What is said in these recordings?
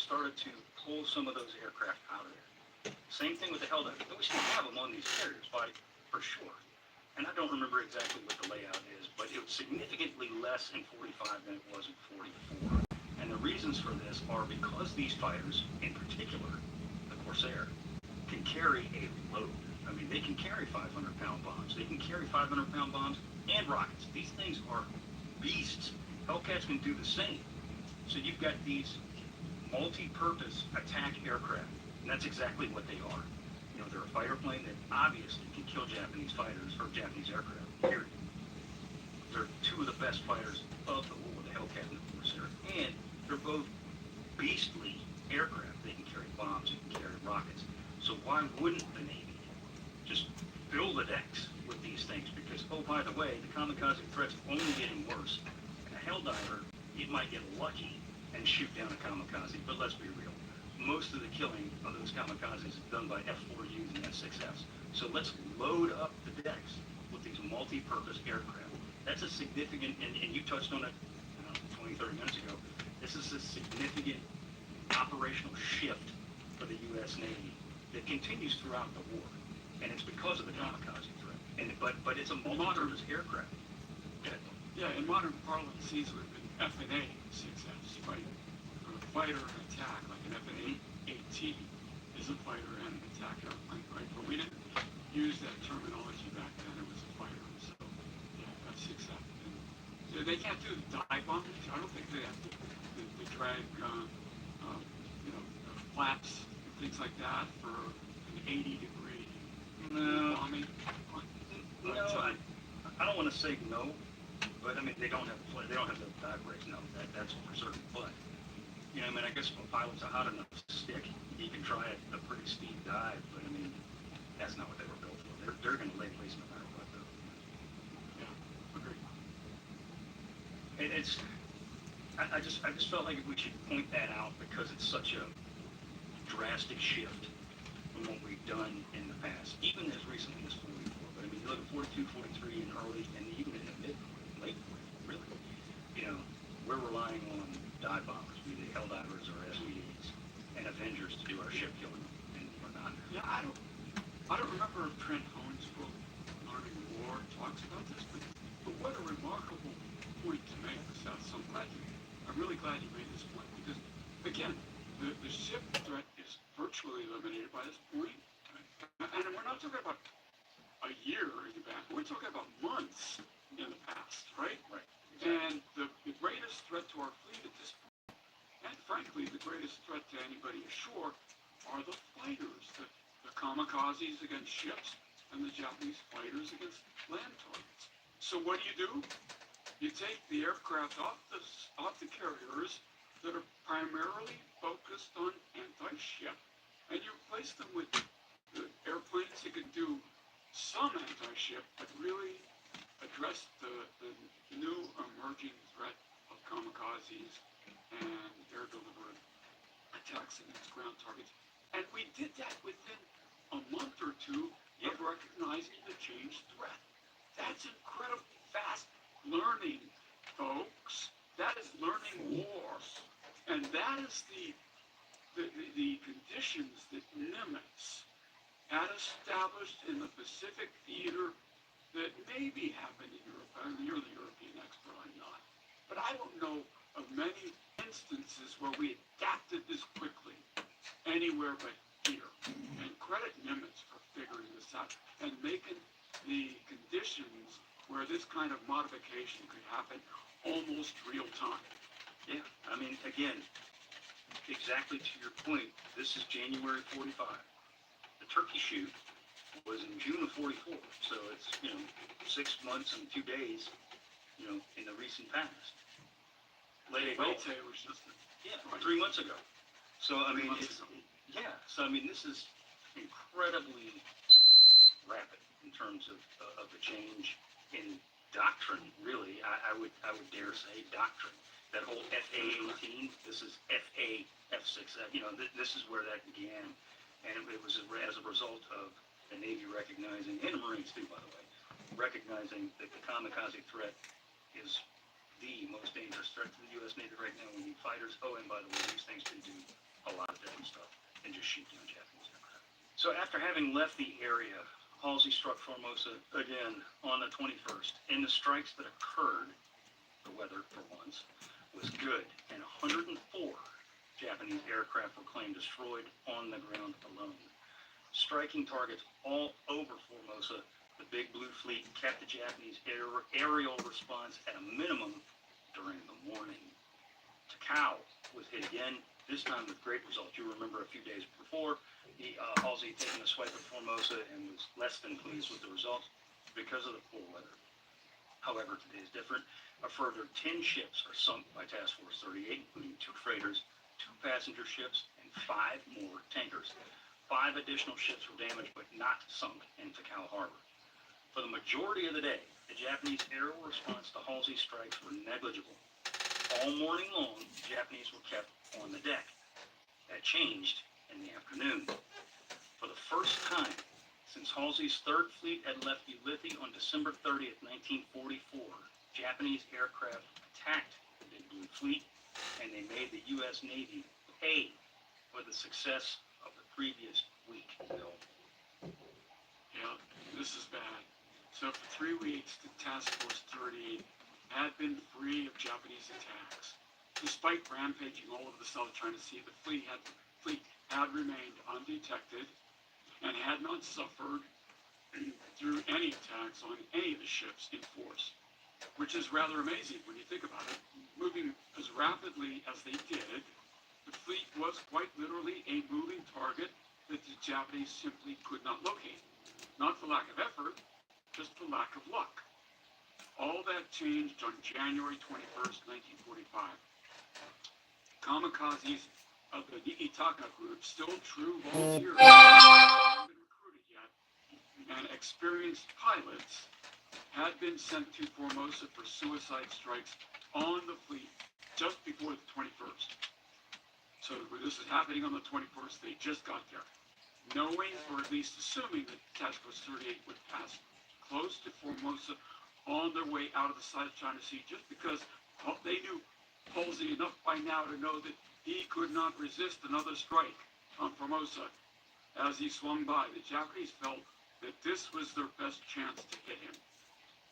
started to pull some of those aircraft out of there. Same thing with the Helldiver. We still have them on these carriers, for sure. And I don't remember exactly what the layout is, but it was significantly less in 45 than it was in 44. And the reasons for this are because these fighters, in particular, the Corsair, can carry a load. I mean, they can carry 500-pound bombs. They can carry 500-pound bombs and rockets. These things are beasts. Hellcats can do the same. So you've got these multi-purpose attack aircraft, and that's exactly what they are. You know, they're a fighter plane that obviously can kill Japanese fighters or Japanese aircraft, period. They're two of the best fighters of the war, the Hellcat and the Corsair, and they're both beastly aircraft. They can carry bombs, they can carry rockets. So why wouldn't the Navy just fill the decks with these things? Because, oh, by the way, the kamikaze threat's only getting worse. And a Helldiver, it might get lucky and shoot down a kamikaze, but let's be real. Most of the killing of those kamikazes is done by F-4Us and F-6Fs. So let's load up the decks with these multi-purpose aircraft. That's a significant, and you touched on it 20, 30 minutes ago, this is a significant operational shift for the U.S. Navy that continues throughout the war. And it's because of the kamikaze threat. But it's a multi-purpose aircraft. Yeah, in modern parlance, these would have been F&A 6Fs, right? For a fighter and attack, like an F&A AT is a fighter and an attack airplane, right? But we didn't use that terminology back then. It was a fighter. So, yeah, F6F. And so they can't do dive bombing. I don't think they have the drag, flaps and things like that for an 80-degree bombing. I don't want to say no, but I mean they don't have the dive brakes. No, that's for certain. But I mean, I guess if a pilot's a hot enough stick, he can try a pretty steep dive. But I mean, that's not what they were built for. They're going to lay place no matter what, though. Yeah, agreed. I just felt like we should point that out because it's such a drastic shift from what we've done in the past, even as recently as 44. But I mean, you look at 42, 43, and early, and even in the late 40, really. We're relying on dive bombers, be they Helldivers or SVDs, and Avengers to do our ship killing, and we're not. Yeah, I don't remember if Trent Hone's book, Learning War, talks about this, but what a remarkable point to make, Seth. So I'm really glad you made this point, because, again, the ship threat is virtually eliminated by this point. And we're not talking about a year in the back. We're talking about months in the past, right? Right. Exactly. And the greatest threat to our fleet at this point, and frankly, the greatest threat to anybody ashore, are the fighters, the kamikazes against ships, and the Japanese fighters against land targets. So what do? You take the aircraft off the carriers that are primarily focused on anti-ship, and you replace them with the airplanes that can do some anti-ship, but really address the new emerging threat of kamikazes and air-delivered attacks against ground targets. And we did that within a month or two of recognizing the changed threat. That's incredibly fast learning, folks. That is learning war. And that is the conditions that Nimitz had established in the Pacific theater that maybe happened in Europe. You're the European expert, I'm not. But I don't know of many instances where we adapted this quickly anywhere but here. And credit Nimitz for figuring this out and making the conditions where this kind of modification could happen almost real time. Yeah, I mean, again, exactly to your point, this is January 45. The turkey shoot was in June of 44, so it's, 6 months and 2 days, in the recent past. Late was just 3 months ago. So, I mean, this is incredibly rapid in terms of the change in doctrine, really. I would dare say doctrine. That whole FA-18, this is F6, this is where that began. And it was as a result of the Navy recognizing, and the Marines too, by the way, recognizing that the kamikaze threat is the most dangerous threat to the U.S. Navy right now. We need fighters. Oh, and by the way, these things can do a lot of different stuff and just shoot down Japanese aircraft. So after having left the area, Halsey struck Formosa again on the 21st, and the strikes that occurred, the weather for once, was good, and 104 Japanese aircraft were claimed destroyed on the ground alone. Striking targets all over Formosa, the Big Blue Fleet kept the Japanese aerial response at a minimum during the morning. Takao was hit again, this time with great results. You remember a few days before, Halsey had taken a swipe at Formosa and was less than pleased with the results because of the poor weather. However, today is different. A further 10 ships are sunk by Task Force 38, including 2 freighters, 2 passenger ships, and 5 more tankers. 5 additional ships were damaged but not sunk in Takao Harbor. For the majority of the day, the Japanese aerial response to Halsey's strikes were negligible. All morning long, the Japanese were kept on the deck. That changed in the afternoon. For the first time since Halsey's Third Fleet had left Ulithi on December 30th, 1944, Japanese aircraft attacked the Big Blue Fleet, and they made the U.S. Navy pay for the success of the previous week. Bill. Yeah, this is bad. So for 3 weeks, the Task Force 38 had been free of Japanese attacks. Despite rampaging all over the South China Sea, the fleet had remained undetected and had not suffered through any attacks on any of the ships in force, which is rather amazing when you think about it. Moving as rapidly as they did, the fleet was quite literally a moving target that the Japanese simply could not locate. Not for lack of effort, just for lack of luck. All that changed on January 21st, 1945. Kamikazes of the Niitaka group, still true volunteers, hadn't been recruited yet, and experienced pilots had been sent to Formosa for suicide strikes on the fleet just before the 21st. So this is happening on the 21st. They just got there, knowing, or at least assuming, that Task Force 38 would pass close to Formosa on their way out of the South China Sea, just because they knew Halsey enough by now to know that he could not resist another strike on Formosa. As he swung by, the Japanese felt that this was their best chance to hit him.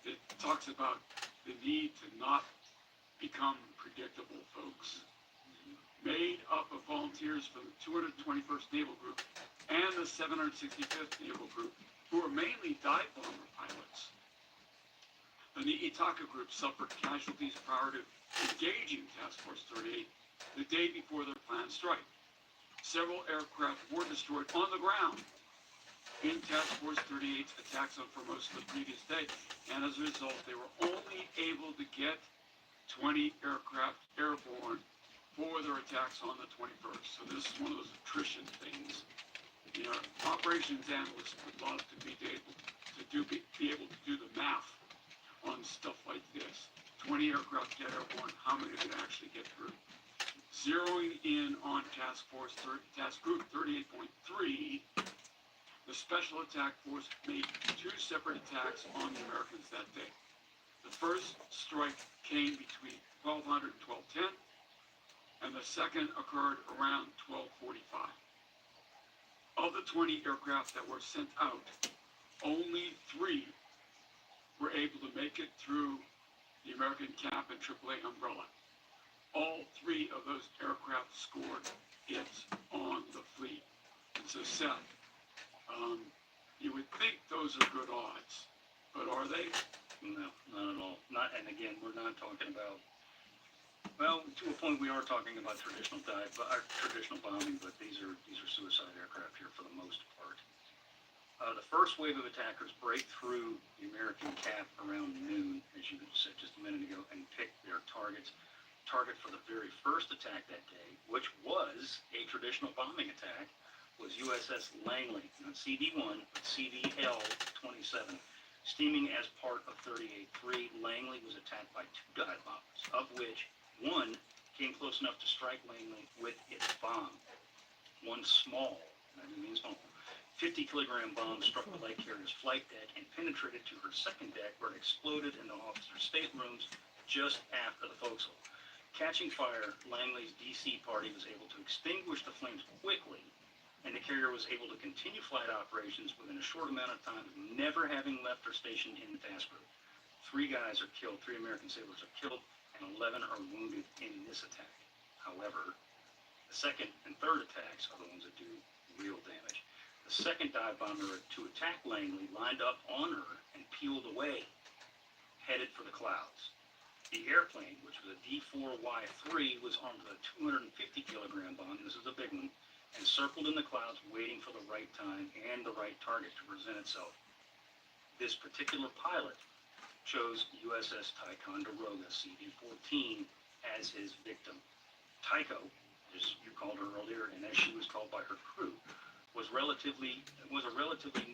It talks about the need to not become predictable, folks. Made up of volunteers from the 221st Naval Group and the 765th Naval Group, who were mainly dive bomber pilots. The Niitaka group suffered casualties prior to engaging Task Force 38 the day before their planned strike. Several aircraft were destroyed on the ground in Task Force 38's attacks on Formosa the previous day, and as a result, they were only able to get 20 aircraft airborne for their attacks on the 21st. So this is one of those attrition things. You know, operations analysts would love to be able to do the math on stuff like this. 20 aircraft get airborne, how many did actually get through? Zeroing in on Task Group 38.3, the Special Attack Force made 2 separate attacks on the Americans that day. The first strike came between 1200 and 1210, and the second occurred around 1245. Of the 20 aircraft that were sent out, only 3 were able to make it through the American CAP and AAA umbrella. All 3 of those aircraft scored hits on the fleet. And so, Seth, you would think those are good odds, but are they? No, not at all. And again, we're not talking about, well, to a point we are talking about traditional bombing, but these are suicide aircraft here for the most part. The first wave of attackers break through the American CAP around noon, as you said just a minute ago, and pick their targets. Target for the very first attack that day, which was a traditional bombing attack, was USS Langley, not CD-1, but CVL-27. Steaming as part of 38-3, Langley was attacked by 2 dive bombers, of which one came close enough to strike Langley with its bomb. One small, I mean small, 50-kilogram bomb struck the light carrier's flight deck and penetrated to her second deck, where it exploded in the officer's staterooms just after the forecastle, Catching fire, Langley's DC party was able to extinguish the flames quickly, and the carrier was able to continue flight operations within a short amount of time, never having left their station in the task group. 3 guys are killed, 3 American sailors are killed, and 11 are wounded in this attack. However, the second and third attacks are the ones that do real damage. The second dive bomber to attack Langley lined up on her and peeled away, headed for the clouds. The airplane, which was a D4Y3, was armed with a 250-kilogram bomb, this is a big one, and circled in the clouds waiting for the right time and the right target to present itself. This particular pilot chose USS Ticonderoga CD-14 as his victim. Tycho, as you called her earlier, and as she was called by her crew, was a relatively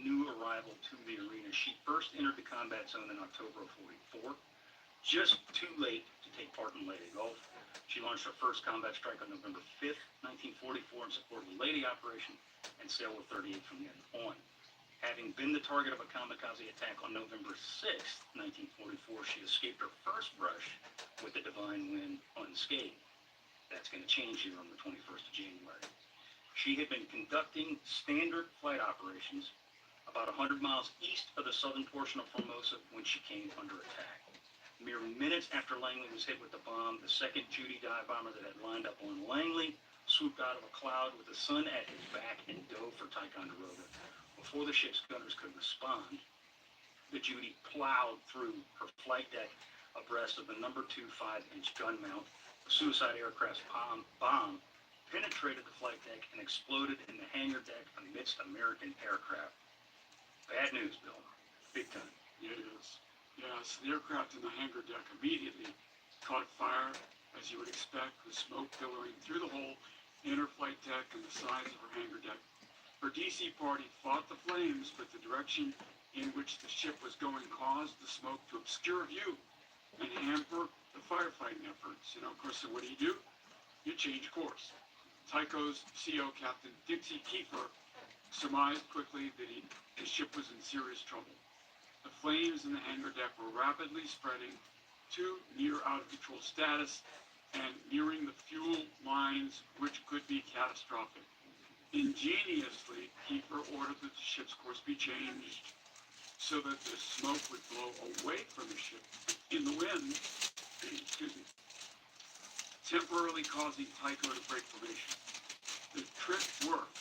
new arrival to the arena. She first entered the combat zone in October of 44, just too late to take part in Leyte Gulf. She launched her first combat strike on November 5th, 1944, in support of the Leyte operation, and sailed with 38 from then on. Having been the target of a kamikaze attack on November 6th, 1944, she escaped her first brush with the Divine Wind unscathed. That's going to change here on the 21st of January. She had been conducting standard flight operations about 100 miles east of the southern portion of Formosa when she came under attack. Mere minutes after Langley was hit with the bomb, the second Judy dive bomber that had lined up on Langley swooped out of a cloud with the sun at his back and dove for Ticonderoga. Before the ship's gunners could respond, the Judy plowed through her flight deck abreast of the number 2 5-inch gun mount. The suicide aircraft's bomb penetrated the flight deck and exploded in the hangar deck amidst American aircraft. Bad news, Bill. Big time. Yeah, it is. Yes, the aircraft in the hangar deck immediately caught fire, as you would expect, with smoke billowing through the whole inner flight deck and the sides of her hangar deck. Her DC party fought the flames, but the direction in which the ship was going caused the smoke to obscure view and hamper the firefighting efforts. Of course, so what do? You change course. Tycho's CO, Captain Dixie Kiefer, surmised quickly that his ship was in serious trouble. The flames in the hangar deck were rapidly spreading to near out-of-control status and nearing the fuel lines, which could be catastrophic. Ingeniously, Kiefer ordered that the ship's course be changed so that the smoke would blow away from the ship in the wind, temporarily causing Tycho to break formation. The trick worked,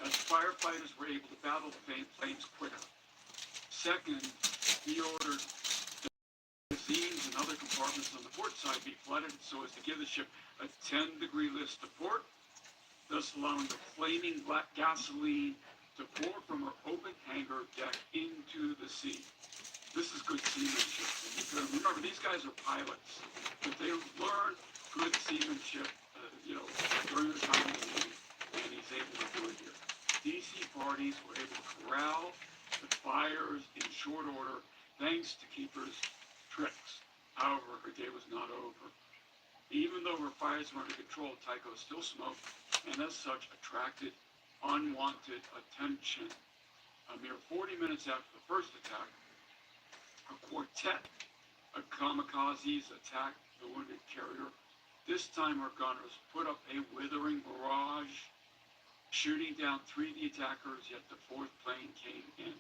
as firefighters were able to battle the flames quicker. Second, he ordered the magazines and other compartments on the port side be flooded so as to give the ship a 10-degree list to port, thus allowing the flaming black gasoline to pour from her open hangar deck into the sea. This is good seamanship. And you can remember, these guys are pilots, but they learn good seamanship, during the time of the Navy, and he's able to do it here. DC parties were able to corral the fires in short order thanks to Kiefer's tricks. However, her day was not over. Even though her fires were under control, Tycho still smoked and as such attracted unwanted attention. A mere 40 minutes after the first attack, a quartet of kamikazes attacked the wounded carrier. This time her gunners put up a withering barrage, shooting down 3 of the attackers, yet the 4th plane came in.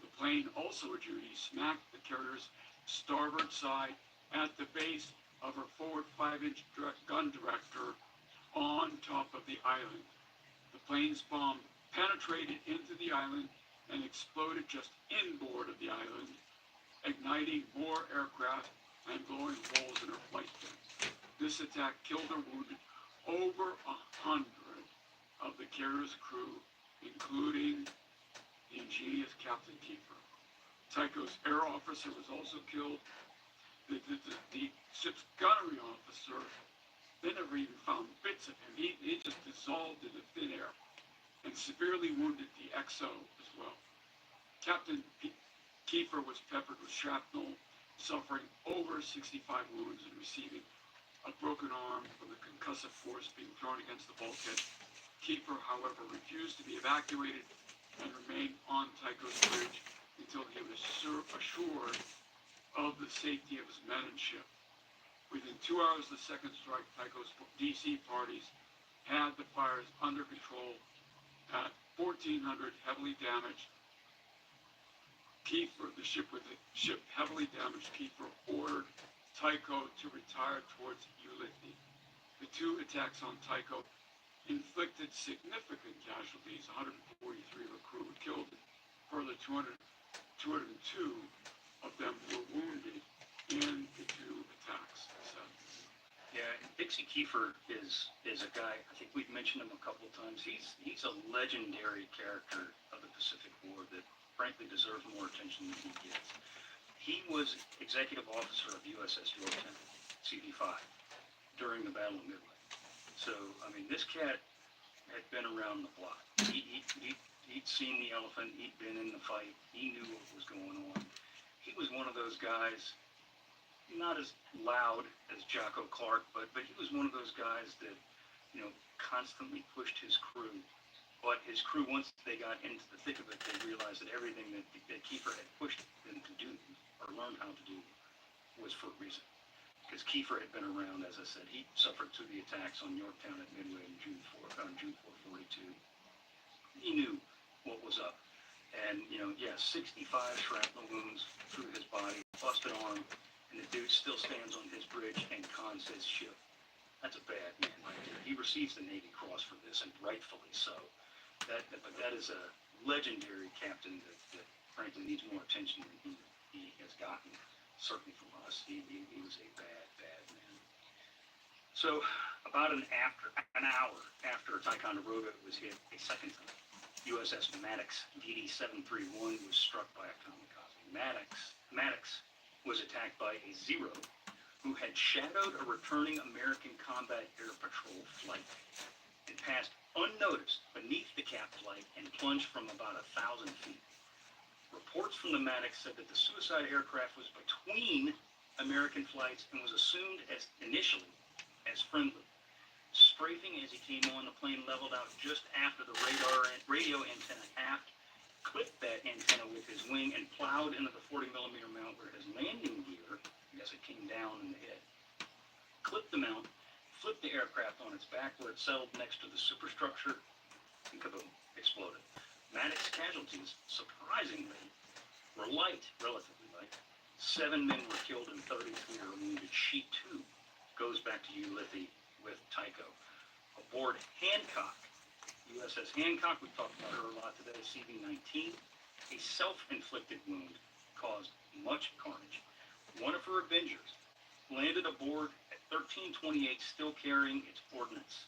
The plane, also a Judy, smacked the carrier's starboard side at the base of her forward 5-inch gun director on top of the island. The plane's bomb penetrated into the island and exploded just inboard of the island, igniting more aircraft and blowing holes in her flight deck. This attack killed or wounded over 100 of the carrier's crew, including the ingenious Captain Kiefer. Tycho's air officer was also killed. The ship's gunnery officer, they never even found bits of him. He just dissolved into thin air and severely wounded the XO as well. Captain Kiefer was peppered with shrapnel, suffering over 65 wounds and receiving a broken arm from the concussive force being thrown against the bulkhead. Kiefer, however, refused to be evacuated and remained on Tycho's bridge until he was assured of the safety of his men and ship. Within 2 hours of the second strike, Tycho's DC parties had the fires under control at 1,400 heavily damaged. Kiefer, the ship heavily damaged, Kiefer ordered Tycho to retire towards Ulithi. The two attacks on Tycho inflicted significant casualties. 143 of the crew were killed. Further, 202 of them were wounded in the two attacks. So, Yeah, Dixie Kiefer is a guy, I think we've mentioned him a couple of times. He's a legendary character of the Pacific War that frankly deserves more attention than he gets. He was executive officer of USS Yorktown, CD5, during the Battle of Midway. So, I mean, this cat had been around the block. He'd seen the elephant, he'd been in the fight, he knew what was going on. He was one of those guys, not as loud as Jocko Clark, but he was one of those guys that, you know, constantly pushed his crew. But his crew, once they got into the thick of it, they realized that everything that Kiefer had pushed them to do, or learned how to do, was for a reason. Because Kiefer had been around, as I said, he suffered through the attacks on Yorktown at Midway on June 442. He knew what was up. And, you know, 65 shrapnel wounds through his body, busted arm, and the dude still stands on his bridge and cons his ship. That's a bad man right there. He receives the Navy Cross for this, and rightfully so. But that is a legendary captain that frankly needs more attention than he has gotten, certainly from us. He was a bad man. So about an hour after Ticonderoga was hit a second time, USS Maddox DD-731 was struck by a kamikaze. Maddox was attacked by a Zero who had shadowed a returning American combat air patrol flight. It passed unnoticed beneath the cap flight and plunged from about 1,000 feet. Reports from the Maddox said that the suicide aircraft was between American flights and was assumed initially as friendly. Strafing as he came on, the plane leveled out just after the radio antenna aft, clipped that antenna with his wing, and plowed into the 40mm mount where his landing gear, as it came down in the head, clipped the mount, flipped the aircraft on its back where it settled next to the superstructure, and kaboom, exploded. Maddox casualties, surprisingly, were light, relatively light. 7 men were killed and 33 are wounded. She, too, goes back to Ulithi with Tycho. Aboard Hancock, USS Hancock, we talked about her a lot today, CV-19, a self-inflicted wound caused much carnage. One of her Avengers landed aboard at 1328, still carrying its ordnance.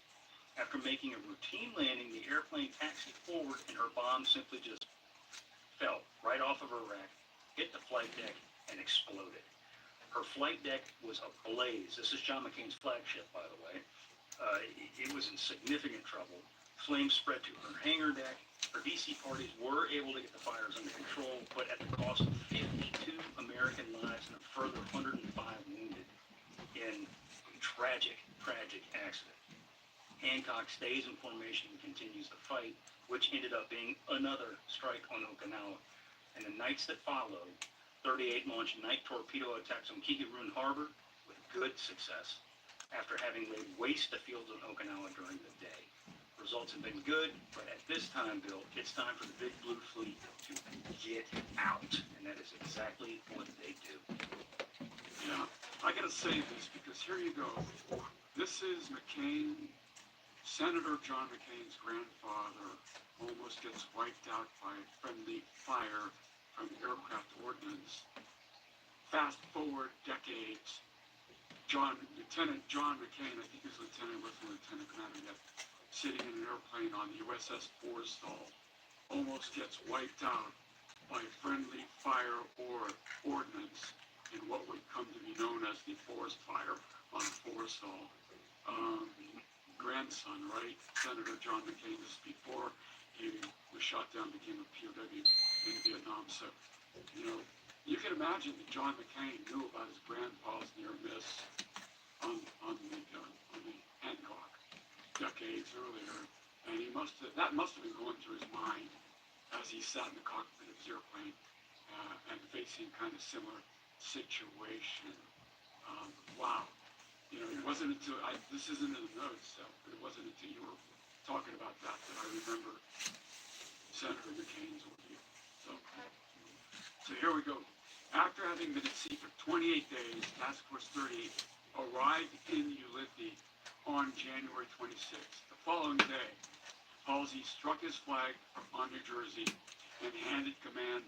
After making a routine landing, the airplane taxied forward and her bomb simply just fell right off of her rack, hit the flight deck, and exploded. Her flight deck was ablaze. This is John McCain's flagship, by the way. It was in significant trouble. Flames spread to her hangar deck. Her DC parties were able to get the fires under control, but at the cost of 52 American lives and a further 105 wounded in a tragic accident. Hancock stays in formation and continues the fight, which ended up being another strike on Okinawa. And the nights that followed, 38 launched night torpedo attacks on Kikiroon Harbor with good success, after having laid waste the fields on Okinawa during the day. Results have been good, but at this time, Bill, it's time for the Big Blue Fleet to get out, and that is exactly what they do. yeah, I gotta say this because here you go. This is McCain. Senator John McCain's grandfather almost gets wiped out by friendly fire from aircraft ordnance. Fast forward decades, Lieutenant John McCain, I think he was lieutenant, wasn't lieutenant commander yet, sitting in an airplane on the USS Forrestal, almost gets wiped out by friendly fire or ordnance in what would come to be known as the forest fire on Forrestal. Grandson, right? Senator John McCain, this is before he was shot down, became a POW in Vietnam. So, you know, you can imagine that John McCain knew about his grandpa's near miss on the Hancock decades earlier, and that must have been going through his mind as he sat in the cockpit of his airplane and facing kind of similar situation. Wow. You know, it wasn't until this isn't in the notes, so but it wasn't until you were talking about that I remember Senator McCain's ordeal. So here we go. After having been at sea for 28 days, Task Force 38 arrived in Ulithi on January 26th. The following day, Halsey struck his flag on New Jersey and handed command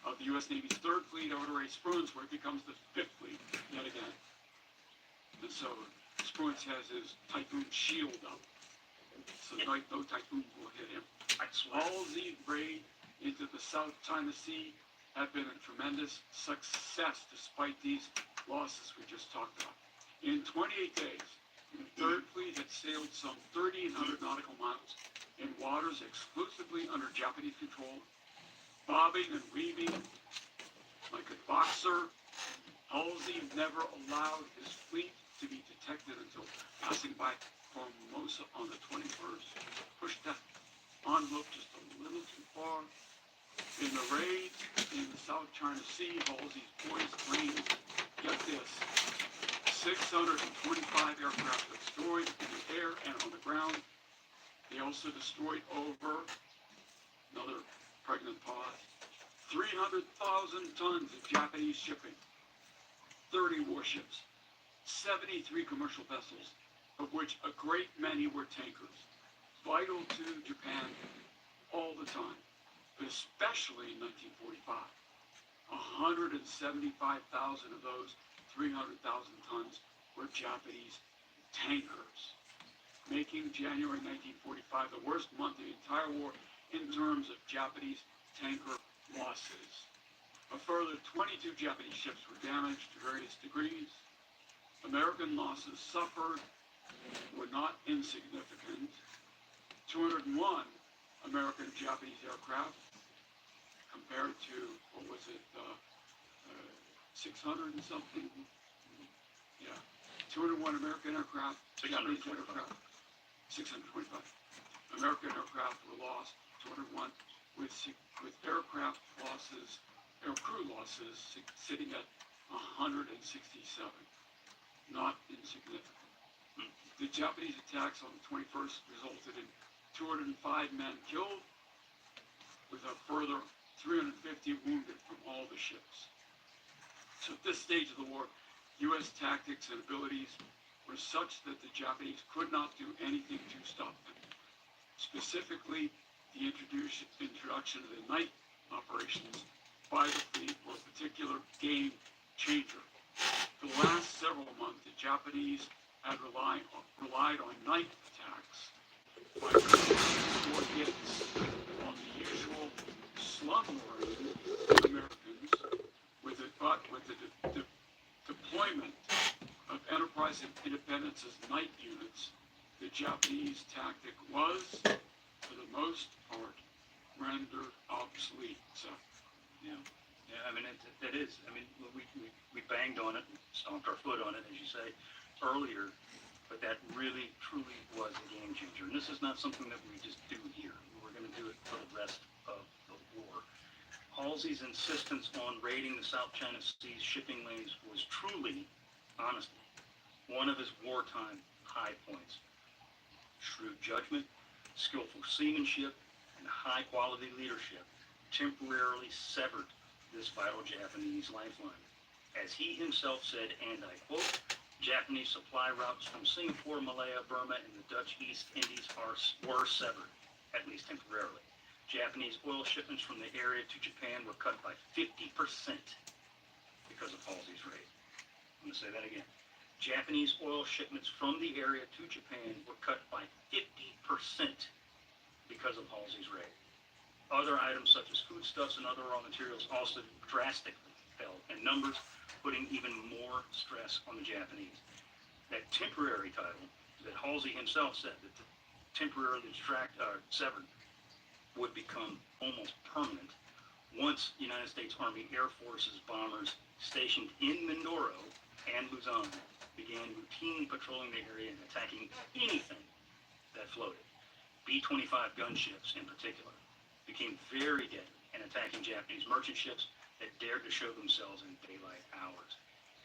of the U.S. Navy's 3rd Fleet over to Ray Spruance, where it becomes the 5th Fleet yet again. And so Spruance has his Typhoon shield up, so no typhoon will hit him. Halsey's raid into the South China Sea had been a tremendous success despite these losses we just talked about. In 28 days, the 3rd Fleet had sailed some 1,300 nautical miles in waters exclusively under Japanese control, bobbing and weaving like a boxer. Halsey never allowed his fleet to be detected until passing by Formosa on the 21st. Pushed that envelope just a little too far. In the raids in the South China Sea, Halsey's boys claimed, get this, 625 aircraft destroyed in the air and on the ground. They also destroyed over, another pregnant pause, 300,000 tons of Japanese shipping, 30 warships, 73 commercial vessels, of which a great many were tankers, vital to Japan all the time, but especially in 1945. 175,000 of those 300,000 tons were Japanese tankers, making January 1945 the worst month of the entire war in terms of Japanese tanker losses. A further 22 Japanese ships were damaged to various degrees. American losses suffered were not insignificant. 201 American Japanese aircraft compared to, 600 and something? Yeah, 201 American aircraft, Japanese aircraft, 625. American aircraft were lost, 201, with aircraft losses, air crew losses sitting at 167. Not insignificant. The Japanese attacks on the 21st resulted in 205 men killed, with a further 350 wounded from all the ships. So at this stage of the war, U.S. tactics and abilities were such that the Japanese could not do anything to stop them. Specifically, the introduction of the night operations by the fleet were a particular game changer. For the last several months, the Japanese had relied on night attacks by more hits on the usual slumlords Americans with the deployment of Enterprise and Independence's night units. The Japanese tactic was, for the most part, rendered obsolete. So, yeah, I mean, it is. I mean, we banged on it, and stomped our foot on it, as you say, earlier, but that really, truly was a game changer. And this is not something that we just do here. We're going to do it for the rest of the war. Halsey's insistence on raiding the South China Sea's shipping lanes was truly, honestly, one of his wartime high points. Shrewd judgment, skillful seamanship, and high-quality leadership temporarily severed this vital Japanese lifeline. As he himself said, and I quote, Japanese supply routes from Singapore, Malaya, Burma, and the Dutch East Indies were severed, at least temporarily. Japanese oil shipments from the area to Japan were cut by 50% because of Halsey's raid. I'm going to say that again. Japanese oil shipments from the area to Japan were cut by 50% because of Halsey's raid. Other items such as foodstuffs and other raw materials also drastically fell in numbers, putting even more stress on the Japanese. That temporary title that Halsey himself said that the temporarily severed would become almost permanent once United States Army Air Force's bombers stationed in Mindoro and Luzon began routinely patrolling the area and attacking anything that floated. B-25 gunships, in particular, became very deadly in attacking Japanese merchant ships that dared to show themselves in daylight hours.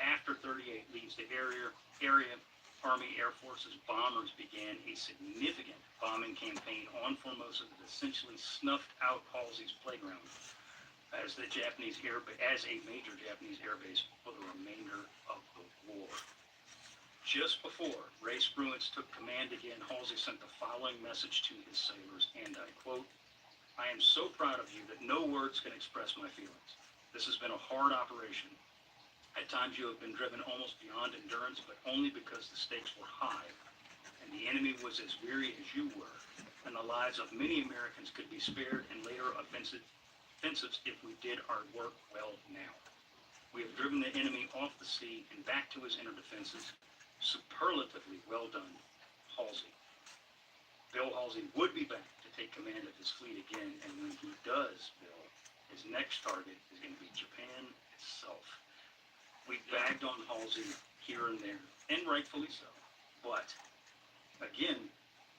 After 38 leaves the area, Army Air Force's bombers began a significant bombing campaign on Formosa that essentially snuffed out Halsey's playground as a major Japanese air base for the remainder of the war. Just before Ray Spruance took command again, Halsey sent the following message to his sailors, and I quote, "I am so proud of you that no words can express my feelings. This has been a hard operation. At times you have been driven almost beyond endurance, but only because the stakes were high, and the enemy was as weary as you were, and the lives of many Americans could be spared in later offensives if we did our work well now. We have driven the enemy off the sea and back to his inner defenses. Superlatively well done, Halsey." Bill Halsey would be back to take command of his fleet again, and when he does, Bill, his next target is going to be Japan itself. We bagged on Halsey here and there, and rightfully so. But, again,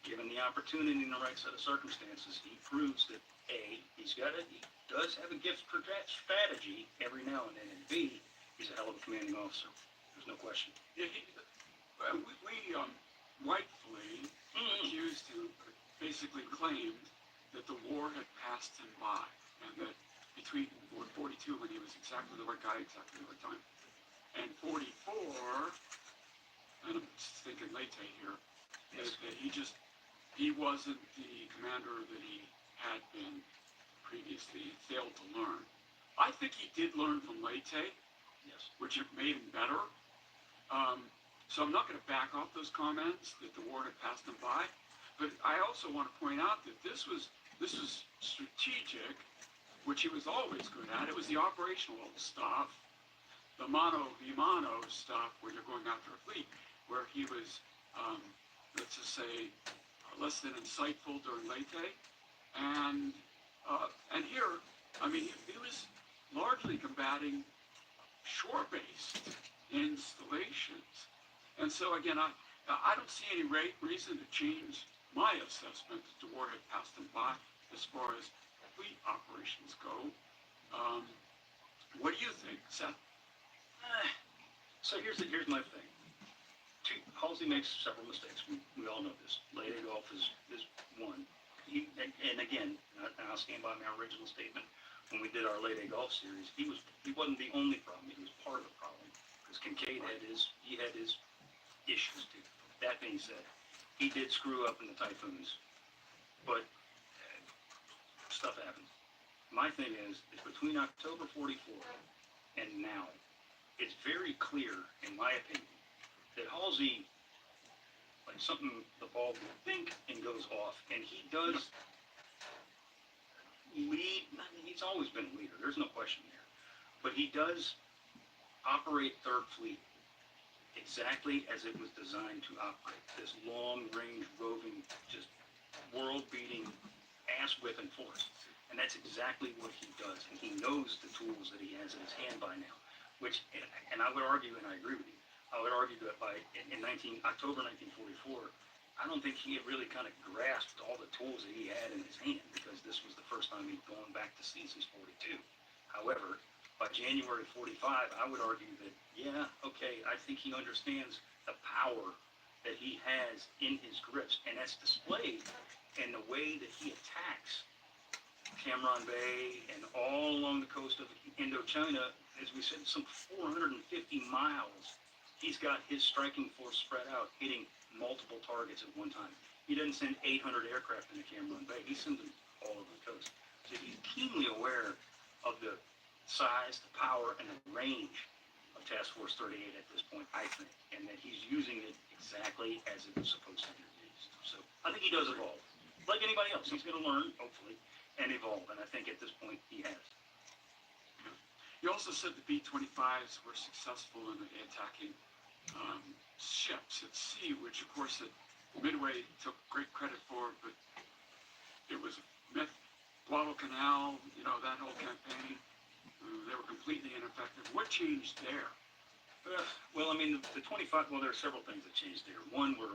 given the opportunity and the right set of circumstances, he proves that A, he does have a gift for strategy every now and then, and B, he's a hell of a commanding officer. There's no question. Yeah, we rightfully accused him, basically claimed that the war had passed him by, and that between 42, when he was exactly the right guy, exactly the right time, and 44, and I'm thinking Leyte here, Yes. that he wasn't the commander that he had been previously. He failed to learn. I think he did learn from Leyte, Yes. which made him better. So I'm not going to back off those comments that the war had passed him by, but I also want to point out that this was strategic, which he was always good at. It was the operational stuff, the mano a mano stuff, where you're going after a fleet, where he was, let's just say, less than insightful during Leyte, and here, I mean, he was largely combating shore-based installations. And so again, I don't see any reason to change my assessment that the war had passed them by as far as fleet operations go. What do you think, Seth? So here's my thing. Halsey makes several mistakes. We all know this. Leyte Gulf is one. And again, I'll stand by my original statement. When we did our Leyte Gulf series, he wasn't the only problem. He was part of the problem, because Kincaid had his issues too. That being said, he did screw up in the typhoons, but stuff happens. My thing is between October 44 and now, it's very clear, in my opinion, that Halsey, like something, the ball will think and goes off, and he does lead. He's always been a leader. There's no question there, but he does operate Third Fleet exactly as it was designed to operate. This long-range, roving, just world-beating, ass-whipping force. And that's exactly what he does. And he knows the tools that he has in his hand by now. Which, and I would argue, and I agree with you, I would argue that in October 1944, I don't think he had really kind of grasped all the tools that he had in his hand, because this was the first time he'd gone back to sea since 42. However, by January 45, I would argue that, yeah, okay, I think he understands the power that he has in his grips, and that's displayed in the way that he attacks Cameron Bay and all along the coast of Indochina. As we said, some 450 miles, he's got his striking force spread out, hitting multiple targets at one time. He doesn't send 800 aircraft into Cameron Bay. He sends them all over the coast. So he's keenly aware of the size, the power, and the range of Task Force 38 at this point, I think, and that he's using it exactly as it was supposed to be used. So I think he does evolve. Like anybody else, he's going to learn, hopefully, and evolve, and I think at this point he has. You also said the B-25s were successful in attacking ships at sea, which of course Midway took great credit for, but it was a myth. Guadalcanal, that whole campaign, they were completely ineffective. What changed there? Well, I mean, the 25, well, there are several things that changed there. One were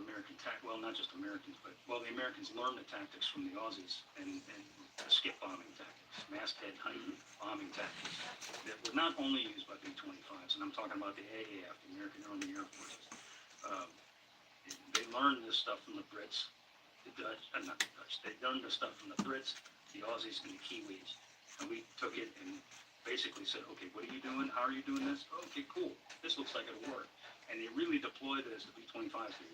not just Americans, but, the Americans learned the tactics from the Aussies and the skip bombing tactics, masthead heightened bombing tactics that were not only used by B-25s, and I'm talking about the AAF, the American Army Air Forces. learned this stuff from the Brits, the Dutch, not the Dutch. They learned this stuff from the Brits, the Aussies, and the Kiwis, and we took it and basically said, okay, what are you doing? How are you doing this? Okay, cool. This looks like it'll work. And they really deployed this, the B-25s do.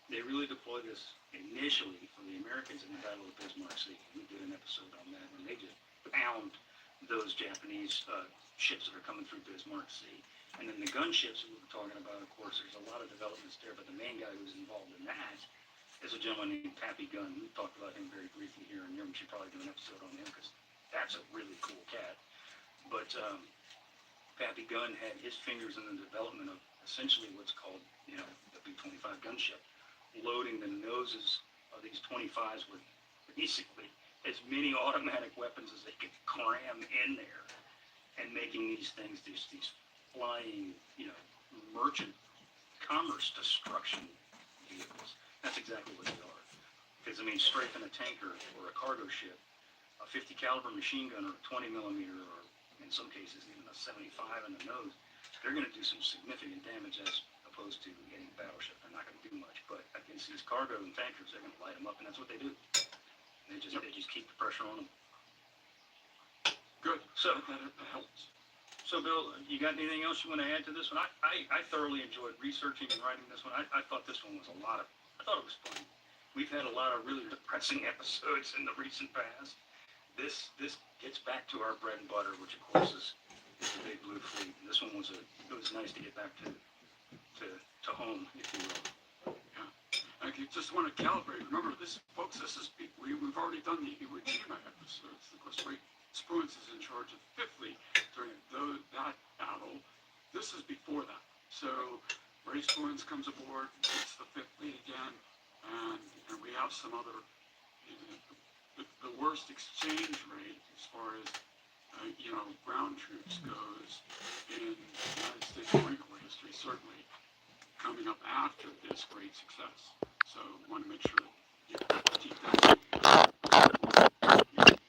They really deployed this initially for the Americans in the Battle of Bismarck Sea. We did an episode on that, and they just pound those Japanese ships that are coming through Bismarck Sea. And then the gunships that we were talking about, of course, there's a lot of developments there, but the main guy who's involved in that is a gentleman named Pappy Gunn. We've talked about him very briefly here, and we should probably do an episode on him because that's a really cool cat. But Pappy Gunn had his fingers in the development of essentially what's called, the B-25 gunship, loading the noses of these 25s with basically as many automatic weapons as they could cram in there, and making these things these flying, merchant commerce destruction vehicles. That's exactly what they are. Because strafing a tanker or a cargo ship, a 50 caliber machine gun or a 20 millimeter, or in some cases even a 75 in the nose, they're going to do some significant damage as opposed to hitting a battleship. They're not going to do much, but against these cargo and tankers, they're going to light them up, and that's what they do. They just keep the pressure on them. Good. So that helps. So, Bill, you got anything else you want to add to this one? I thoroughly enjoyed researching and writing this one. I thought this one was I thought it was fun. We've had a lot of really depressing episodes in the recent past. This gets back to our bread and butter, which of course is the Big Blue Fleet. And this one it was nice to get back to home, if you will. Yeah. I just want to calibrate. Remember, folks, we've already done the Iwo Jima episodes. Of course, Ray Spruance is in charge of the 5th Fleet during that battle. This is before that. So Ray Spruance comes aboard, it's the 5th Fleet again, and we have some other, the worst exchange rate as far as, ground troops goes in United States Marine Corps history, certainly coming up after this great success. So I want to make sure you keep that.